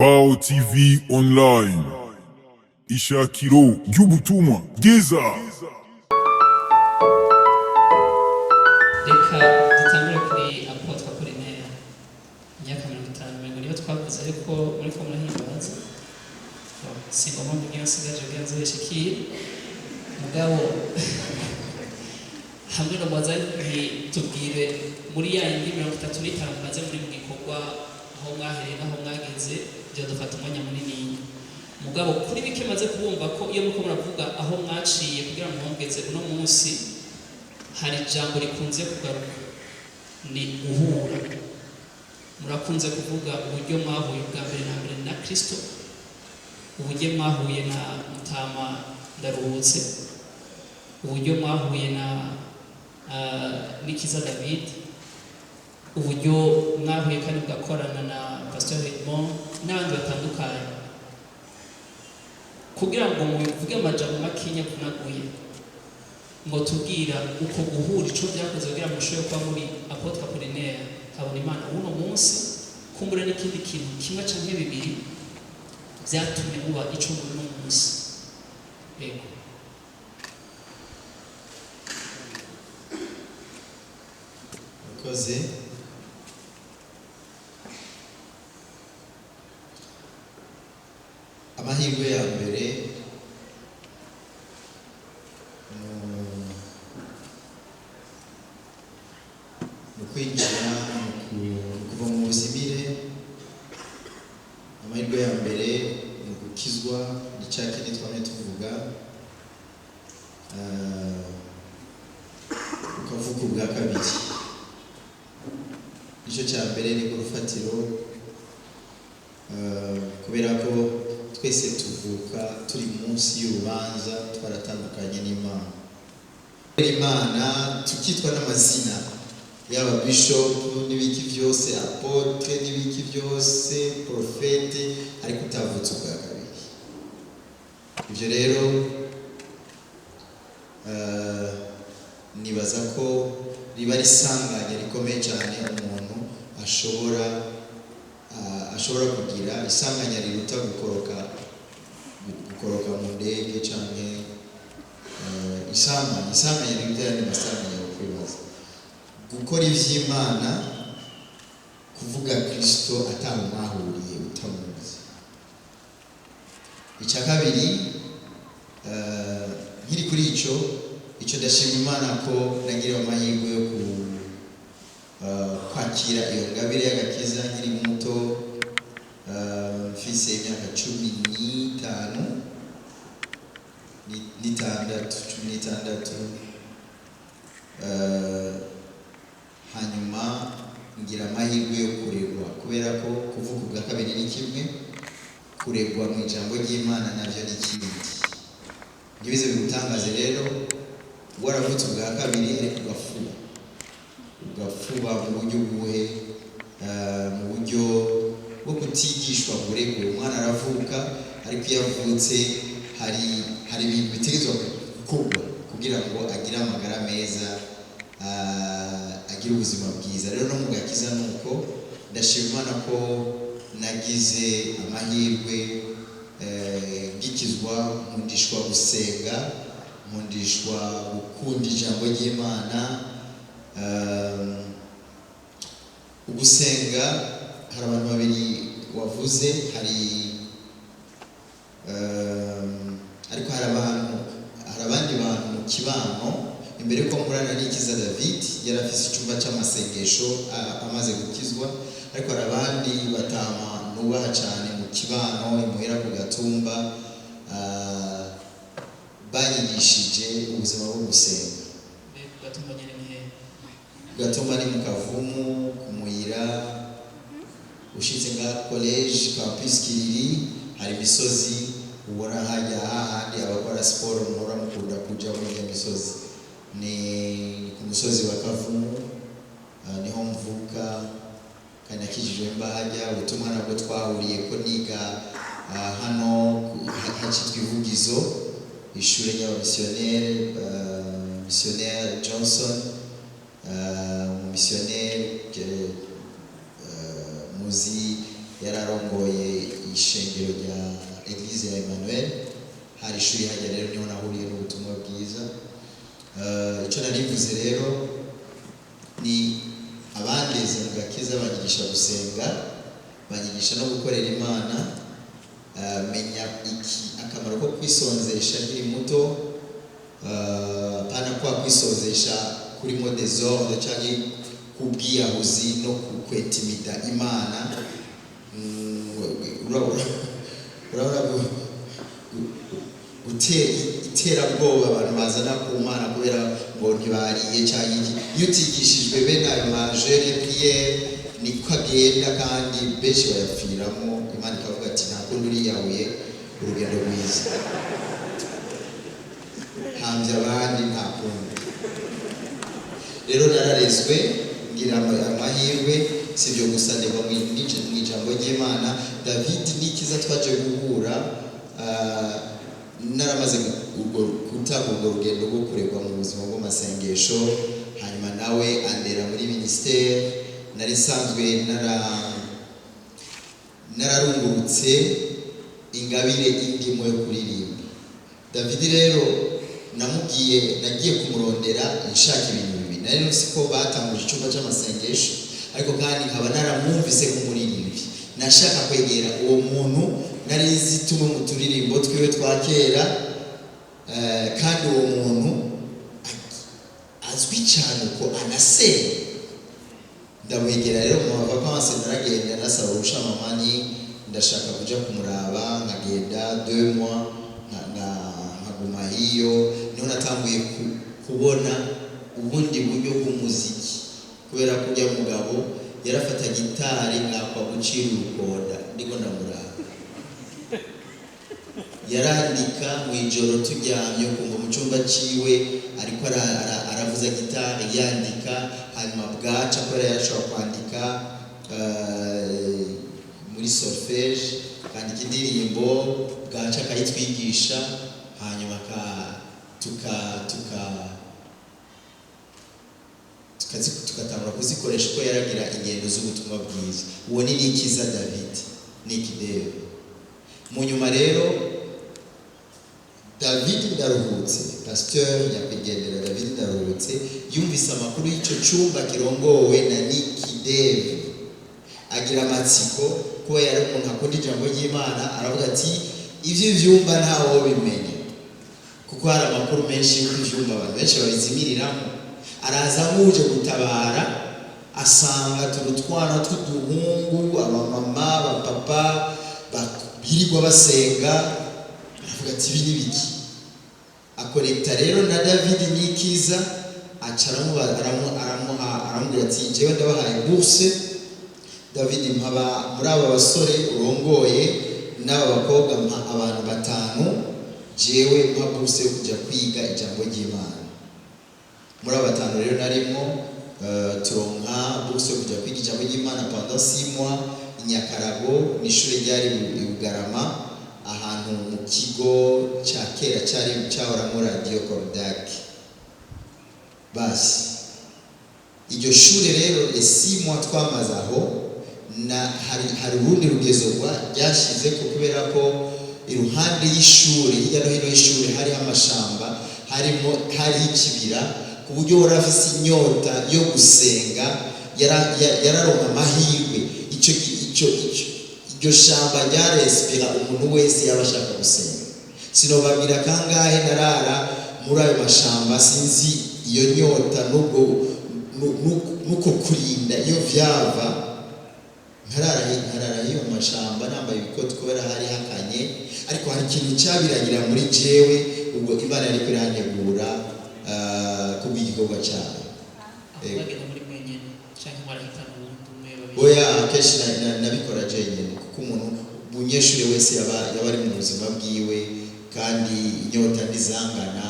BAHO TV online. Ishakiro ry'ubutumwa bwiza. Reka dutangire kuri ApolIinaire. Imyaka 50 niyo twavuze ariko muri ko murahimbaza. Singoma mbinyo sigaje byanze bishikira. Mugabo hamwe no mwazayi tubwire muri ya yindi 35 maze muri gikorwa aho mwahereye naho mwageze byo dufata umwanya munini. Mugabo kuri bike maze kubumva ko iyo muko muravuga aho mwaciye kugira ngo mwongeze uno munsi hari jambo rikunze kugaruka ni guhura. Murakunze kuvuga uburyo mwahuye bwa mbere na mbere na Kristo, uburyo mwahuye na Mutama Ndaruhutse, uburyo mwahuye na Nikiza David, uburyo mwahuye kandi bwakorana na Pastor n'abandi batandukanye, kugira ngo muvuge amajambo makinya kunaguye ngo tubwira uko guhura ico byakoze kugira ngo mushoye kwa muri ApolIinaire kabona Imana uno munsi kumbura n'ikindi kintu kimwe canke bibiri byatumye muba ico muri uno munsi. Yego koze amahirwe ya mbere mu kwinjira kuva mu buzimire. Amahirwe ya mbere mu gukizwa ni cya kindi twamye tuvuga ukavuka ubwa kabiri. Nicyo cya mbere ni urufatiro, kubera ko twese tuvuka turi munsi y'urubanza, twaratandukanye n'Imana. Imana tukitwa n'amazina yaba bishop n'ibiki byose, apotre n'ibiki byose, profete, ariko utavutse ubwa kabiri. Ibyo rero nibaza ko riba risanganya rikomeye cyane umuntu ashobora kugira isanganya riruta gukoroka mu ndege cyane isanganya riruta yandi masanganya yo kwibaza gukora ivy'Imana, kuvuga Kristo ataho mwahuriye utamuzi. Icya kabiri nkiri kuri icyo ndashima Imana ko nagira amahirwe yo kwakira iyo ngabire y'agakiza nkiri muto, mfise imyaka 16 hanyuma ngira amahirwe yo kuregwa, kubera ko kuvuga ubwa kabiri ni kimwe, kuregwa mu ijambo ry'Imana navyo ni kindi. Ngibize bigutangaze rero waravutse ubwa kabiri ariko ugafuba mu buryo buhe, mu buryo bwo kutigishwa kuregwa. Umwana aravuka ariko iyo avutse hari ibintu bitegezwa gukorwa kugira ngo agire amagara meza, agire ubuzima bwiza. Rero no mu gakiza nuko ndashima Imana ko nagize amahirwe gikizwa, nkundishwa gusenga, nkundishwa gukunda ijambo ry'Imana. Ugusenga hari abantu babiri wavuze, ariko hari abandi bantu mu kibano. Imbere ko murana Nikiza David yari afise icyumba cy'amasengesho amaze gukizwa, ariko hari abandi batama nubaha cyane mu kibano imuhera ku Gatumba banyigishije ubuzima bwo gusenga. Gatumba ni mu Kavumu ku Muyira, ushitse nga college campus Kiriri, hari imisozi ubona hajya hahandi abakora siporo muhora mukunda kuja muri iyo misozi. Ni ku musozi wa Kavumu, niho mvuka kandi nakijijwe mbahajya. Ubutumwa nabwo twahuriye ko niga hano hacitwa Ivugizo, ishure ry'abamissionnaire Johnson, umumissionnaire muzi yararongoye ishengero rya Eglise ya Emmanuel, hari ishuri hajya rero niho nahuriye n'ubutumwa bwiza. Icyo narivuze rero ni abandeze mu gakiza banyigisha gusenga, banyigisha no gukorera Imana, menya akamaro ko kwisonzesha nkiri muto, pana kwa kwisonzesha kuri mode zone cyangwa kubwiyahuzi no kukwetimida Imana. Urabona iterabwoba abantu bazana ku Mana kubera ngo ntibariye cyangwa iki. Iyo utigishijwe bene ayo majene priere niko agenda kandi benshi bayapfiramo. Imana ikavuga ati nta kundi uriyahuye urugendo rwiza, hambye abandi nta kundi. Rero nararezwe ngira amahirwe, sibyo gusa ndeba mu ijambo ry'Imana. David nikiza twaje guhura, naramaze gutanga urwo rugendo rwo kuregwa mu buzima bw'amasengesho, hanyuma nawe andera muri ministere. Nari sanzwe nararungurutse ingabire indimo yo kuririmba. David rero nagiye kumurondera nshaka ibintu bibi. Nari nzi ko batanguje icyumba cy'amasengesho, ariko kandi nkaba naramwumvise nk'umuririmbyi. Nashaka kwegera uwo muntu nari nzi tumwe mu turirimbo twiwe twa kera, kandi uwo muntu azwi cyane ko anasenga. Ndamwegera rero mu vacances, naragenda nasaba ubushamamani, ndashaka kuja kumuraba, nkagenda 2 mois nkaguma hiyo. Niho natanguye kubona ubundi buryo bw'umuziki, kubera ko ujya mugabo yarafata gitari ngakwa gucira urukonda ndiko ndamuraba. Yarandika mu ijoro turyamye kumva mu cyumba ciwe ariko aravuza gitari yandika, hanyuma bwaca kubera yarashobora kwandika muri solfège, kwandika indirimbo, bwaca akayitwigisha, hanyuma tukatangura kuzikoresha uko yaragira ingendo z'ubutumwa bwiza. Uwo ni Nikiza David, Nikideo. Mu nyuma rero David ndaruhutse, pasteur yakwigendera David ndaruhutse, yumvise amakuru y'icyo cyumba kirongowe na Nikideo, agira amatsiko kuba yari umuntu akunda ijambo ry'Imana. Aravuga ati ivyo vyumba ntawo bimenye, kuko hari amakuru menshi y'ivyumba abantu benshi babizimiriramo. Araza muje gutabara, asanga turutwana tw'uduhungu, abamama, abapapa birirwa basenga. Aravuga ati ibi ni biki? Akonekta rero na David Nikiza, aramubwira ati jewe ndabahaye bourse David, mpaba muri aba basore urongoye n'aba bakobwa abantu 5, jewe mpa bourse yo kujya kwiga ijambo ry'Imana. Muri aba 5 rero narimo turonka bourse yo kujya kwiga ijambo ry'Imana pendant 6 mois i Nyakarago, n'ishuri ryari i Bugarama, ahantu mu kigo cya kera cyahoramo radio Kodak. Basi iryo shuri rero 6 mois twamaze aho, hari urundi rugezo ryashize ko, kubera ko iruhande y'ishuri, hirya no hino y'ishuri hari amashamba, hari ikibira, ku buryo warafise inyota yo gusenga yararonka amahirwe. Iryo shamba ryarespera umuntu wese yabashaka gusenga. Sinobabwira kangahe narara muri ayo mashamba, sinzi iyo nyota nuko kurinda iyo vyava. Nkarara iyo mashamba nambaye ibikoti kubera hari hakanye, ariko hari ikintu cyabiragira muri jewe. Ubwo Imana yari kwirantegura kubw'igikorwa cyayo. Oya, kenshi nabikora jenyine, kuko umuntu umunyeshuri wese yaba ari mu buzima bwiwe, kandi inyota ntizangana.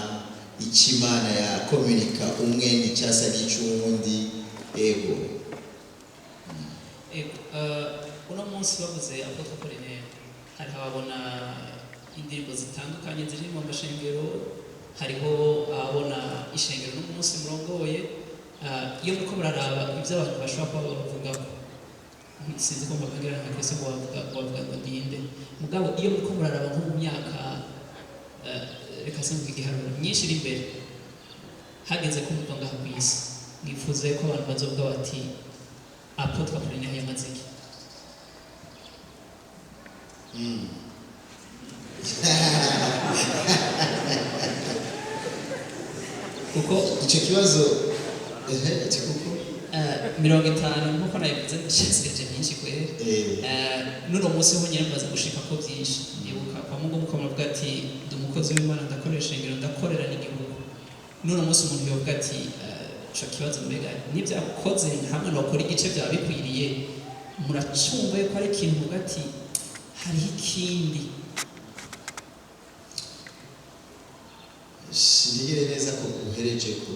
Ikimana ya komunika umwe n'icyasa n'icy'uwundi. Ego uno munsi bavuze ApolIinaire, hari ababona indirimbo zitandukanye ziri mu mashengero, hariho ababona ishengero n'umunsi murongoye. Iyo muko muraraba ibyo abantu bashobora kuba bavuga, sinzi ko mbagira nka kese wavuga ngo ndinde, mugabo iyo muriko muraraba nko mu myaka reka se mvuge igiharuro myinshi iri imbere hageze ko muva ngaha ku isi mwifuze ko abantu bazovuga bati Apotre ApolIinaire yamaze iki kuko icyo kibazo kuko 50 nkuko nabivuze ndashyize byinshi kwere nuno munsi ho nyine maze gushika ko byinshi ndibuka kwa Mungu mukomavuga ati ndi umukozi w'Imana ndakoresha ingero ndakorera n'igihugu nuno munsi umuntu yovuga ati cyo kibazo mbega n'ibyakoze hamwe no gukora igice byaba bikwiriye muracumva yuko ari ikintu ati hariho ikindi sinigire neza ko uhereje ko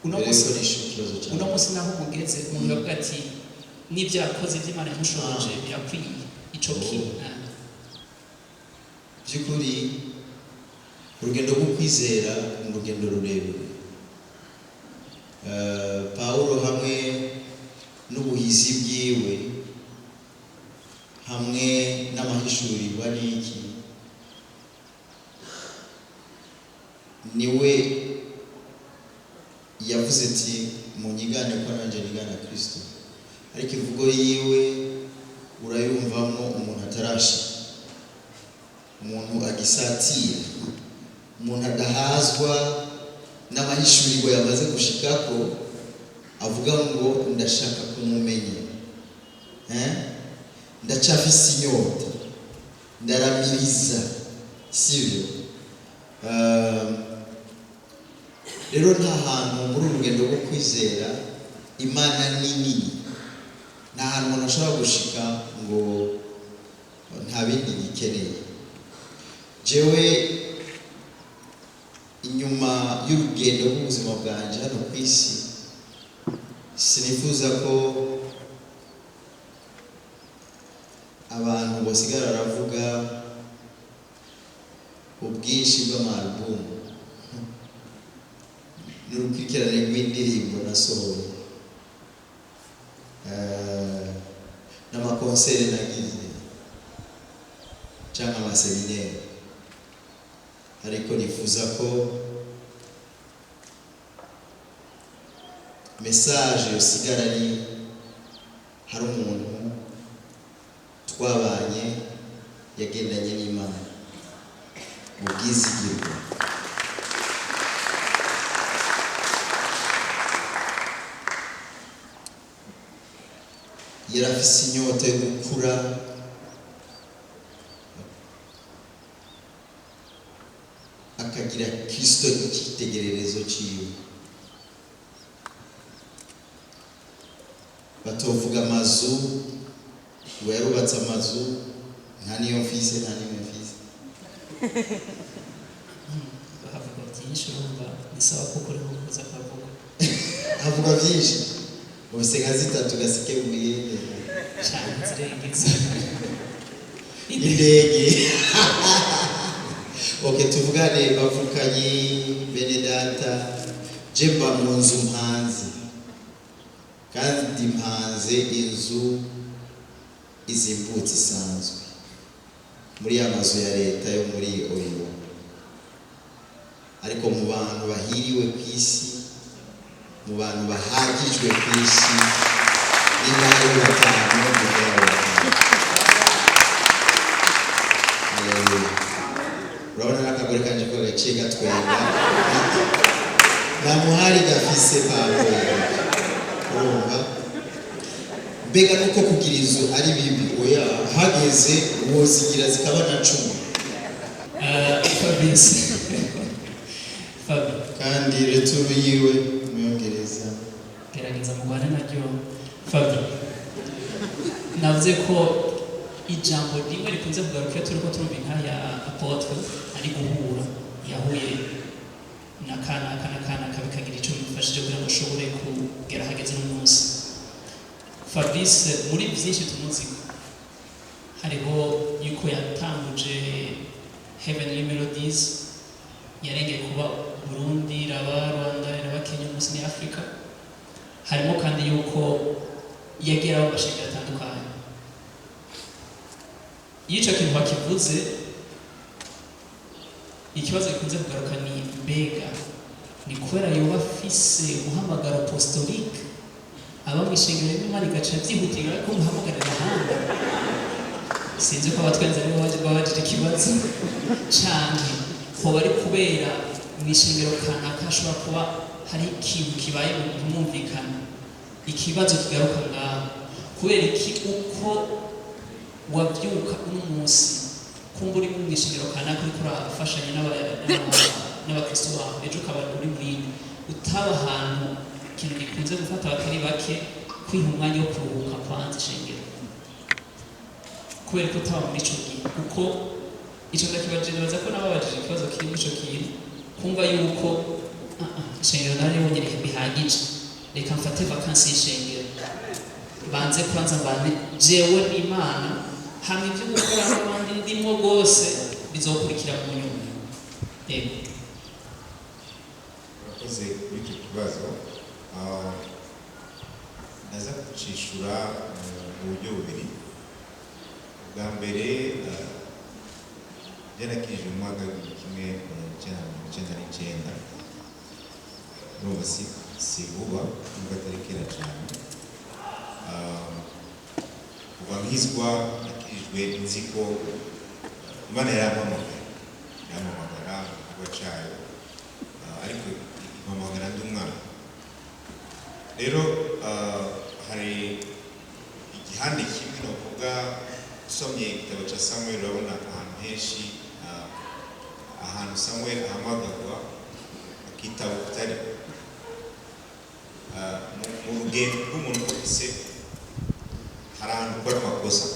uno munsi naho mugeze umuntu yavuga ati n'ibyakoze by'Imana yamushoboje birakwiye ico by'ukuri urugendo rwo kwizera ni urugendo rurerure Pawulo hamwe n'ubuhizi bwiwe hamwe n'amahishurirwa n'iki niwe yavuze ati munyigane ko nanje nigana Kristo ariko imvugo yiwe urayumvamo umuntu atarashi umuntu agisatira umuntu adahazwa n'amahishurirwa yamaze gushikako avuga ngo ndashaka kumumenya ndacafise inyota ndaramiriza sivyo rero nta hantu muri urugendo rwo kwizera Imana nini nta hantu umuntu ashobora gushika ngo nta bindi gikeneye jewe inyuma y'urugendo rw'ubuzima bwanje hano ku isi sinifuza ko abantu bosigara baravuga ubwinshi bw'amarubumu n'urukurikirane rw'indirimbo nasohoye n'amakonseri nagize cyangwa amaseminere ariko nifuza ko message yosigara ari hari umuntu twabanye yagendanye n'Imana mu bwizigirwa yarafise inyota yo gukura akagira Kristo nk'ikitegererezo ciwe batovuga amazu ngo yarubatse amazu nta niyo mfise nta niyo mfise bahavuga byinshi urumva nisaba ko kuri kuza akavuga avuga byinshi bose nka zitatu gasike muyende cyane zirengetse indege tuvugane bavukanyi bene data jemba mu nzu mpanze kandi mpanze inzu izimbutse isanzwe muri amazu ya leta yo muri oyo ariko mu bantu bahiriwe ku isi mu bantu bahagijwe ku isi n'imari batanu urabona n'akagore kanje ko gaciye gatwenga nta muhari gafise pawe urumva mbega nuko kugira inzu ari bibi oya hageze wozigira zikaba na 10 Fabrice kandi returu yiwe muyongereza gerageza mugwane naryo Fabri navuze ko ijambo rimwe rikunze kugaruka turiko turumva Intahe ya Apotre ari guhura yahuye na kana kabikagira ico bifashije kugira ngo ushobore kugera hageze n'umunsi Fabrice muri byinshi tumuzi hariho yuko yatanguje Heavenly Melodies yarengeye kuba Burundi raba Rwanda raba Kenya munsi ni Afrika harimo kandi yuko yagera mu bashaka atandukanye iyo ico kintu bakivuze ikibazo gikunze kugaruka ni mbega ni kubera yoba afise uhamagara apostolique aba mwishengero n'Imana igaca vyihutira ko muhamagarira ahandi sinzi ko abatwenze nibo babajije ikibazo canke ko bari kubera mwishengero kanaka ashobora kuba hari ikintu kibaye mu mwumvikana ikibazo kigaruka ngaho kubera iki uko wavyuka uno munsi kumva uri mu mwishengero kanaka uriko urafashanya n'abakristo bawe ejo ukaba uri muri utaba ahantu ikintu gikunze gufata abatari bake kwiha umwanya wo kuruhuka kwanza ishengero kubera ko utaba muri ico gihe kuko ico ndakibajije nibaza ko nababajije ikibazo kiri muri ico kintu kumva yuko ishengero nari wongere bihagije reka mfate vakansi y'ishengero banze kwanza mbane jewe n'Imana hamwe ibyo gukora n'abandi ndimo rwose bizokurikira mu nyuma yego urakoze kuri icyo kibazo naza kucishura mu buryo bubiri bwa mbere byarakije mu mwaka w'igihumbi kimwe magana cyenda n'ubu si vuba nubwo atari kera cyane kuva nkizwa nakirijwe nzi ko Imana yarampamagara mu gikorwa cyayo ariko impamagara ndi umwana rero hari igihande kimwe novuga usomye igitabo cya Samuel urabona ahantu henshi ahantu Samuel ahamagarwa akitaba utari mu rugendo rw'umuntu wese hari ahantu ukora amakosa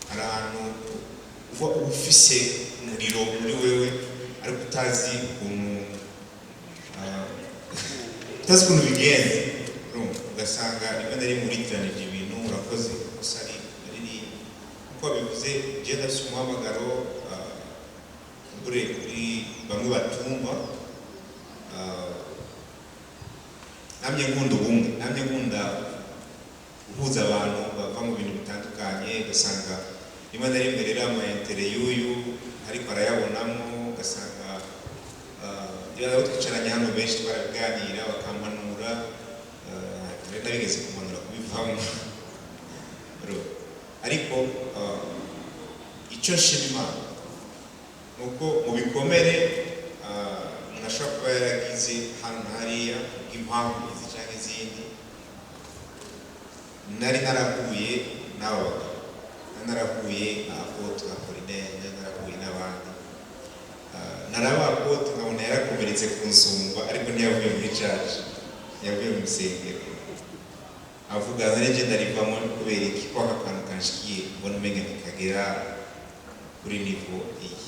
hari ahantu uba ufise umuriro muri wewe ariko utazi ukuntu bigenze ugasanga rimwe na rimwe uritiranije ibintu urakoze ikosa rinini kuko bivuze je ndafise umuhamagaro kuri bamwe batumva namye nkunda ubumwe namye nkunda guhuza abantu bava mu bintu bitandukanye ugasanga rimwe na rimwe rero amaintere y'uyu ariko arayabonamo ugasanga abo twicaranye hano benshi twarabiganira bakampanura nabigeze kumanura kubivamo ariko icyo nshima Imana ni uko mu bikomere umuntu ashobora kuba yaragize hano na hariya impamvu izi cyangwa izindi nari narahuye n'abo bagabo narahuye na ApolIinaire narahuye n'abandi naraba Apotre nkabona yarakomeretse kunsumba ariko ntiyavuye muri church yavuye mu rusengero avuga nanje ndarivamo kubera iki ko akantu kanshikiye mbona umenga ntikagera kuri niveau iyi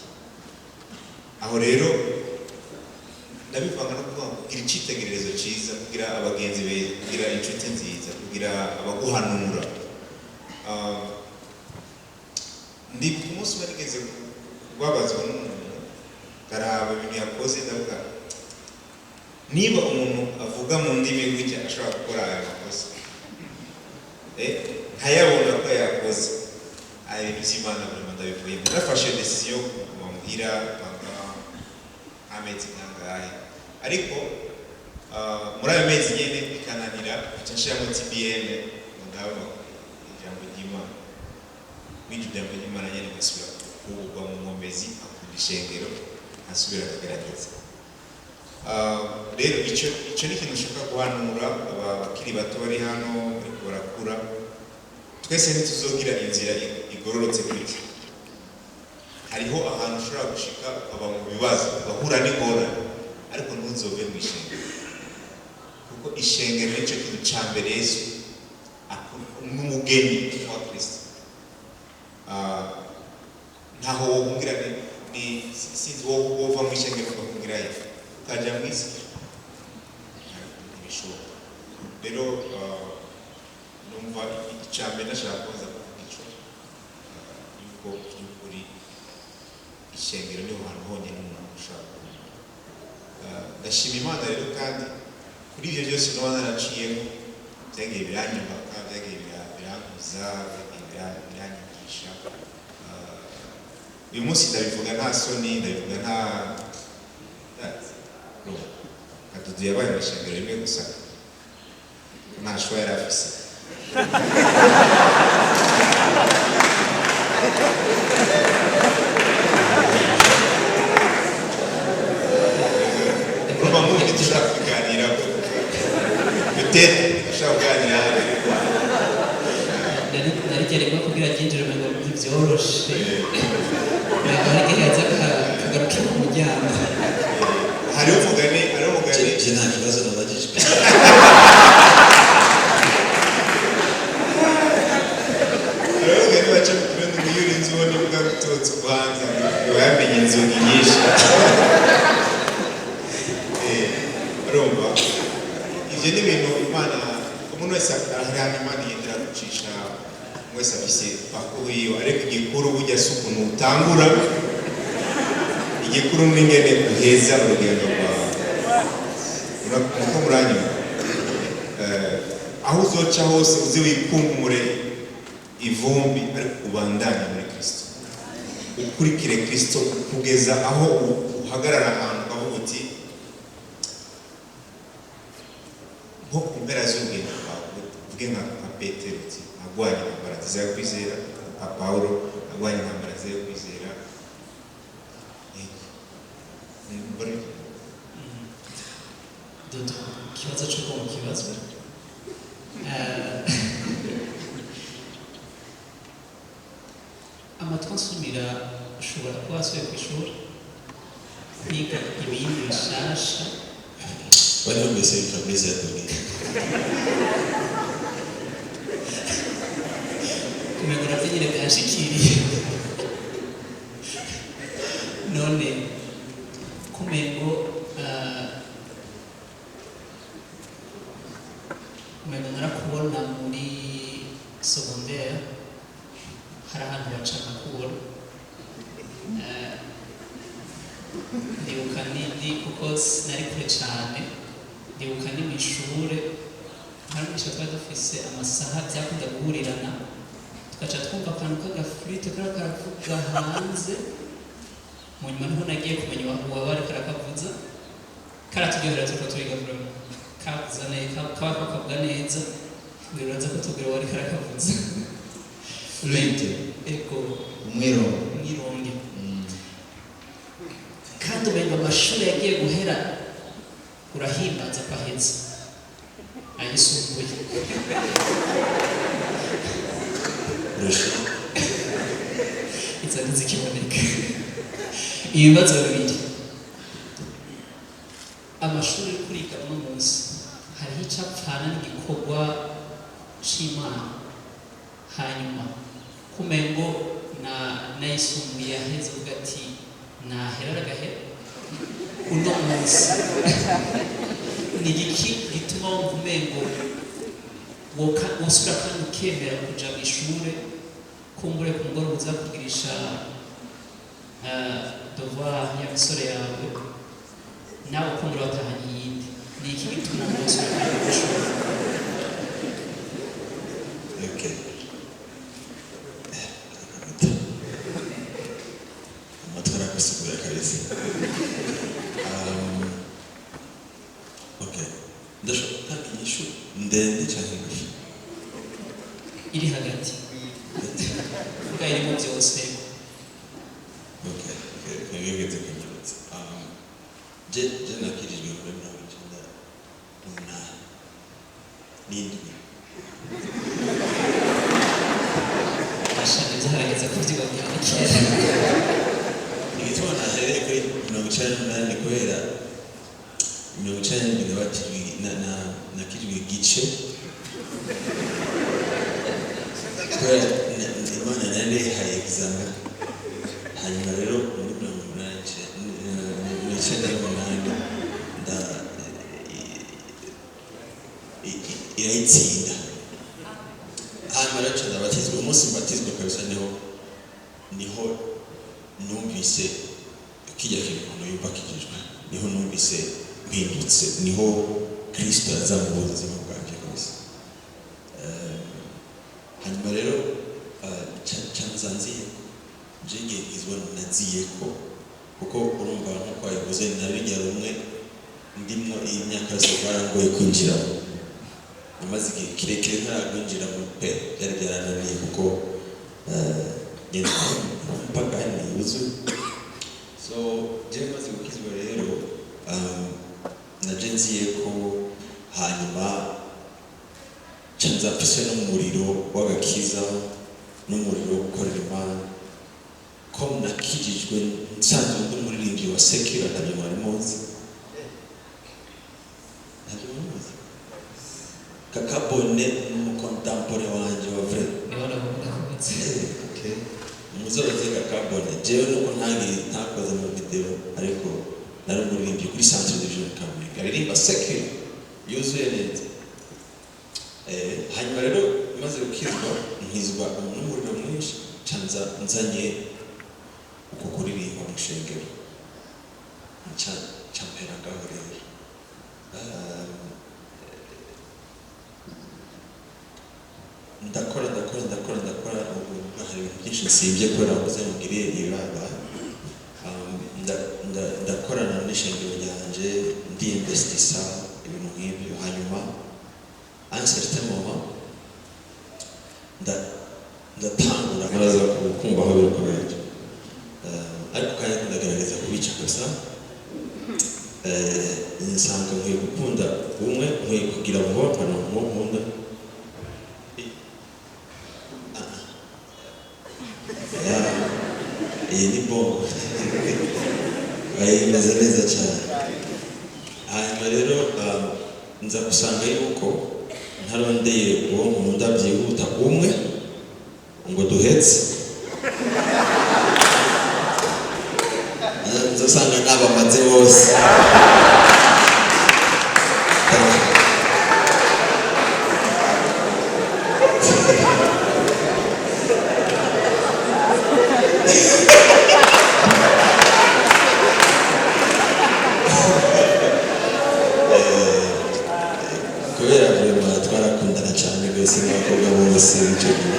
aho rero ndabivanga no kugira icitegererezo cyiza kugira abagenzi beza kugira inshuti nziza kugira abaguhanura ndi ku munsi barigeze kubabazwa n'umuntu karaba ibintu yakoze ndavuga niba umuntu avuga mu ndimi gutya ashobora gukora aya makosa ntayabona ko yakoze aya by'Imana buri ndabivuye nafashe decision muhira amezi ngangahe ariko muri ayo mezi nyene bikananira cyashiramo TBN ndabo ijambo ry'Imana mwinji ijambo ry'Imana nyene gasubira kugwa mu nkomezi akunda ishengero asubira akagerageza rero icyo ni ikintu ushaka guhanura abakiri bato bari hano bariko barakura twese ntituzogira inzira igororotse gutya hariho ahantu ushobora gushika ukaba mu bibazo ugahura n'ingorane ariko ntuzove mu ishengero kuko ishengero nicyo kintu cya mbere Yesu n'umugeni wa Kristo ntaho wokubwira ni sinzi wova mu ishengero ukakubwira ukajya mu isi ntibishoboka rero numva icya mbere nashaka kubaza kuvuga ico yuko by'ukuri ishengero niho hantu honyine umuntu ushaka ndashima Imana rero kandi kuri ibyo byose n'uba naraciyemo byagiye biranyubaka byagiye birankuza byagiye biranyigisha uyu munsi ndabivuga nta soni, ndabivuga nta Dudu yabaye amashanyarazi rimwe gusa nta shwa yari afise. Kuba mundi dushaka kuganira bitete dushaka kuganira narigererwa kugira byinjire mu ngo byoroshe nagaheza kagaruka mu muryango. hariho umugani je nta kibazo nabagijwe baca mu kirundi ngo iyo urinze ubona imbwa gutotsa ubuhanza ngo yamenye inzugi nyinshi. Urumva ivyo ni ibintu Imana umuntu wese arahari Imana yendera gucisha wese afise parcours yiwe, ariko igikuru burya si ukuntu utangura, igikuru n'ingene uheza urugendo rwawe. Uko muranyuma aho uzoca hose uzi wikunkumure ivumbi, ariko ubandanye muri Kristo, ukurikire Kristo kugeza aho uhagarara ahantu ukavuga uti nko ku mpera z'urugendo rwawe, uvuge nka Petero uti agwanye intambara nziza yo kwizera, nka Pawulo agwanye intambara nziza yo kwizera. Dudu ikibazo cy'uko mu kibazo amatwi ansumira ushobora kuba wasuye ku ishuri kwiga ibindi bishasha. bari bameze Fabrice yatubwiye kumenya nabyo nyine byashikiriye none kumengo narakubona muri secondaire hari ahantu bacana kubona ndibuka ndi kuko sinari kure cyane, ndibuka ni mu ishure hari mwisha twari dufise amasaha byakunda guhurirana tugaca twumva akantu k'agafurite kari karavuga hanze, mu nyuma niho nagiye kumenya uwaba ariko arakavuza, karaturyohera turiko turiga vraiment kavuza neza, kaba kakavuga neza, biraza kutubwira uwari karakavuza Flinte eko umwironge kandi umenga amashuri yagiye guhera urahimbaza pahetse ayisumbuye inzara zikiboneka. Ibibazo bibiri, amashuri uri kuriga uno munsi hariho icyo apfana n'igikorwa c'Imana, hanyuma kumengo nayisumbuye yaheze uvuga ati nahera agahera uno munsi ni igiki gituma wumva umengo wosubira kandi ukemera kuja mu ishure kumbure ku mugoroba uza kugirisha devoir ya misore yawe nawe kumbure watahanye iyindi, ni iki gituma wosubira kandi mu ishure? amatwara gusigura kabisa. ndashobora gutanga inyishu ndende cyane ngufi iri hagati kuko irimo byose. Mwebweze kunyibutsa je nakirijwe muri 1998 n'indwi ashaka zaharageza kubyiga byane kera igituma nahereye kuri 1998 kubera 1998 nabatijwe nakirijwe igice kubera Imana nari haye examen, hanyuma rero muri 1998 irayitsinda, hanyuma rero ndabatizwa. Umunsi mbatizwa kabisa niho numvise kijya kintu yubakijwe, niho numvise mpindutse, niho Kristo yazamuye ubuzima bwanjye kabisa. hanyuma rero chanzanziye jenge izwa naziyeko kuko urumva nkuko yavuze narijya rumwe ndimwo iyi myaka yose barangoye kwinjira amaze igihe kirekire ntaragwinjira mu pe byari byarananiye kuko mpaka ni yuzuye so jewe maze gukizwa rero naje nziyeko hanyuma canza mfise n'umuriro w'agakiza n'umuriro wo gukorera Imana ko nakijijwe nsanzwe ndi umuririmbyi wa sekira ntabyo mwari muzi kakabone n'umukontampore wanje wa vrai umuzoze kakabone jewe nuko ntakoze mu video ariko nari umuririmbyi kuri centre de jeune Kamenge aririmba sekira yuzuye neza hanyuma rero maze gukizwa nkizwa n'umuriro mwinshi canza nzanye uko kuririmba mu shengero campera ngaho rero ndakora ubu hari ibintu byinshi nsibye kubera wakoze mugiriye ibaba ndakorana n'ishengero ryanje ndi investisa ibintu nk'ibyo hanyuma à un certain moment ndatangura muraza kumva aho biri kubera ariko kandi ndagerageza kubica gusa nsanga nkwiye gukunda umwe nkwiye kugira vuba pana nkunda iyi ni bombo imeze neza cyane hanyuma rero nza gusanga yuko ntarondeye uwo nkunda byihuta umwe ngo duhetse nzasanga nabamaze bose kubera vrema twarakundana cyane rwose n'abakobwa bose icyo gihe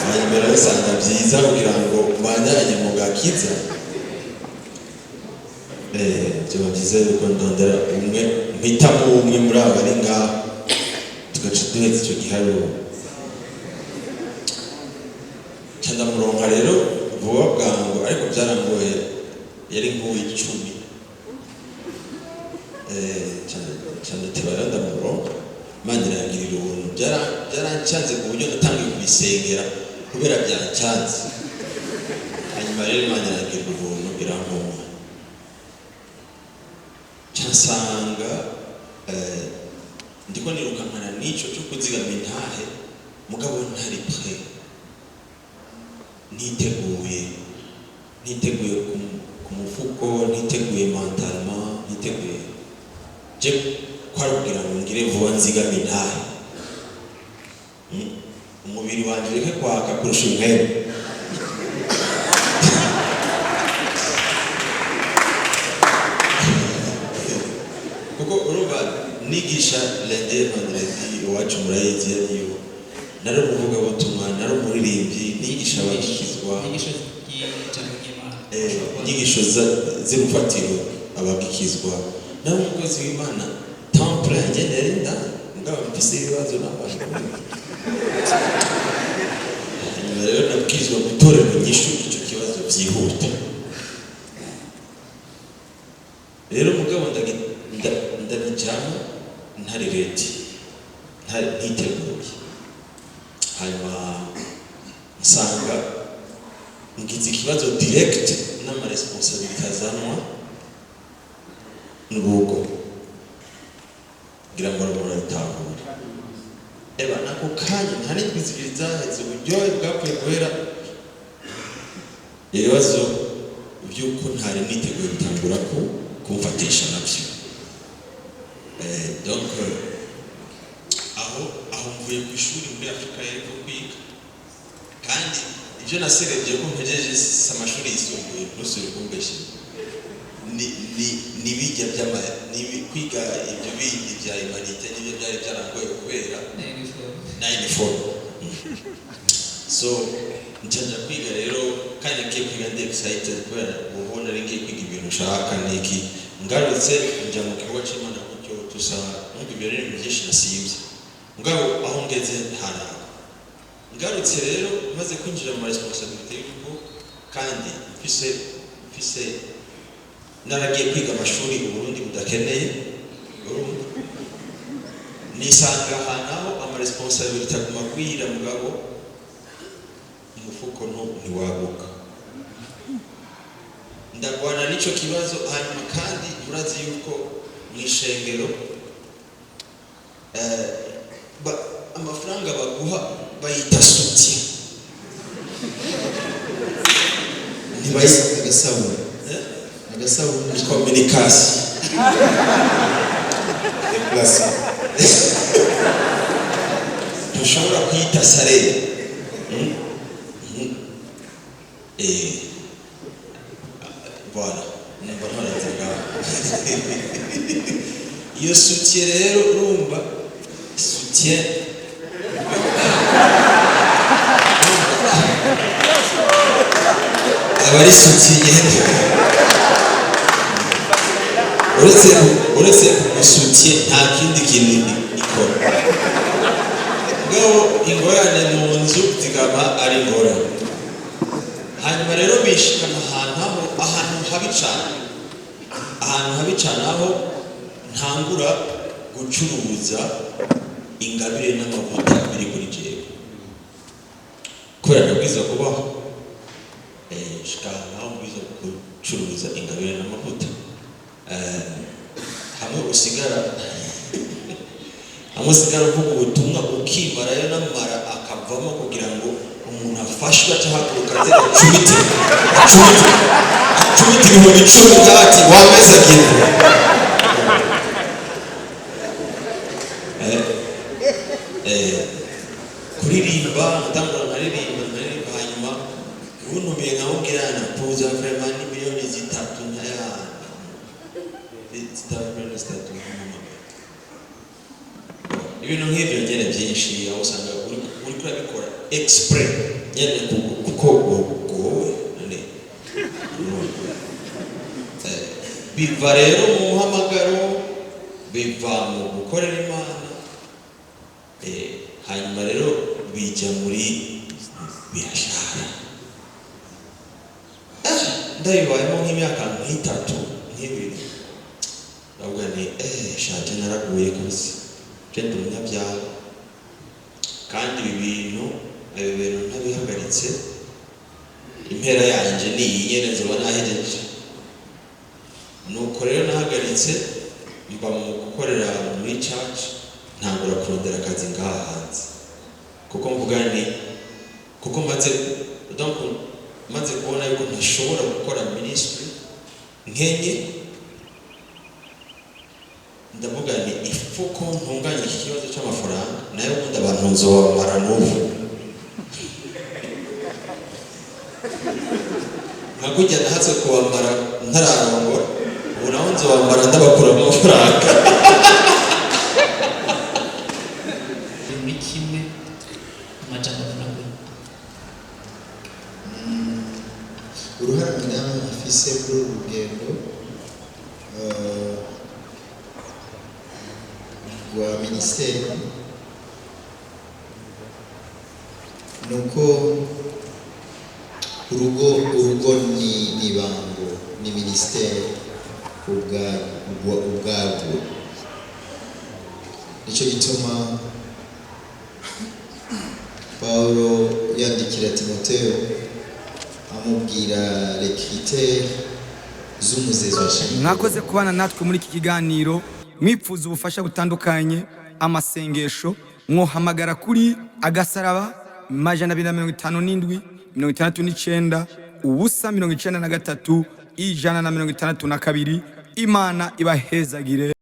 hanyuma rero usanga byiza kugira ngo mbandanye mu gakiza byaba byiza yuko ndondera umwe mpitamo umwe muri abo ari ngaho tugaca duhetse icyo giharuro candamuronka rero vuba bwangu ariko byarangoye yari nk'uw'icumi candateba rero ndamuronka Imana irangirira ubuntu byarancanze ku buryo natangiye kubisengera kubera byancanze hanyuma rero Imana irangirira ubuntu irankoma cansanga ndiko nirukankana n'ico cyo kuzigama intahe mugabo ntari prêt niteguye ku mufuko niteguye mentalement niteguye je kwarugira ngo ngire vuba nzigama intahe umubiri wanje reke kwaka kurusha impwemu kuko urumva nigisha lundi vendredi iwacu murayizi yariyo nari umuvuga butumwa nari umuririmbyi nigisha abagikizwa inyigisho z'urufatiro abagikizwa nari umukozi w'Imana temple yanjye nari ndani ngaba mfise ibibazo n'abantu hanyuma rero nabwirizwa gutorera inyishu icyo kibazo byihuta rero mugabo ndabijyamo ntari ready ntiteguye hanyuma nsanga ngize ikibazo direct n'amaresponsabilité azanwa n'urugo ngira ngo murabitahura eba nako kanya ntari kwizibiriza heze uburyohe bwapfuye guhera ibibazo by'uko ntari niteguye gutangura kumfatisha nabyo donc aho mvuye ku ishuri muri Afrika y'Epfo kwiga kandi ibyo naserebye ko mpejeje amashuri yisumbuye ntusubire kumbeshe ni bijya kwiga ibyo bindi bya humanité n'ibyo byari byarangoye kubera na uniforme so njya kwiga rero nagiye kwiga ndi excited kubera ubona ari ngiye kwiga ibintu nshaka niki ngarutse njya mu kigo cy'Imana kucyo tusaba n'ubwo ibyo rero byinshi nasibye ngabo aho ngeze hana ngarutse rero maze kwinjira mu responsibility y'uko kandi mfise naragiye kwiga amashuri u Burundi budakeneye nisanga hanaho ama responsibility aguma kwira mugabo umufuko ntiwaguka ndagwana n'ico kibazo hanyuma kandi murazi yuko mwishengero amafaranga baguha bayita soutien agasabune communication tushobora kwita salaire voilà iyo soutien rero urumva soutien abari soutien uretse soutien nta kindi kintu ikora ngabo ingorane mu nzu zigaba ari ingorane hanyuma rero bishikana ahantu habi cyane aho ntangura gucuruza ingabire n'amavuta biri kuri jewe kubera nabwiza kubaho shikana aho bwiza gucuruza ingabire n'amavuta hamwe usigara uvuga ubutumwa ukimarayo n'amara akavamo kugira ngo umuntu afashwe acahaguruka azira acumite ibihumbi 10 bwati wameza gito kuririmba ndangura nkaririmba hanyuma untumiye nkawubwirana puza vraiment ni miliyoni 3 ntaya ibintu nk'ibyo ngene byinshi aho usanga uri kurabikora express nyene kuko wowe none biva rero mu muhamagaro biva mu gukorera Imana hanyuma rero bija muri biashara ndayibayemo nk'imyaka 3 nk'ibiri ndavuga ni shaje naraguye kabisa genda umunyabyaha kandi ibintu ntabihagaritse impera yanjye ni iyi nyene nzoba nahejeje nuko rero nahagaritse mba mu gukorera muri church ntangura kurondera akazi ngaha hanze kuko mvuga ni kuko maze kubona yuko ntashobora gukora ministry nkenye ndavuga ni ifuko ntunganye iki kibazo cy'amafaranga nayo ubundi abantu nzobamara n'ubu nkakujya nahatse kubamara ntararongora ubu naho nzobamara ndabakura amafaranga muri kimwe amajambo avuga uruhare madamu afise kuri urugendo rwa ministeri nuko urugo ni bango ni ministeri ubwabwo nicyo gituma Paulo yandikira Timotheo amubwira les critères z'umuzezi wa shingiro. Mwakoze kubana natwe muri iki kiganiro mwipfuza ubufasha butandukanye amasengesho mwohamagara kuri agasaraba 257 69 ubusa 93 162 Imana ibahezagire.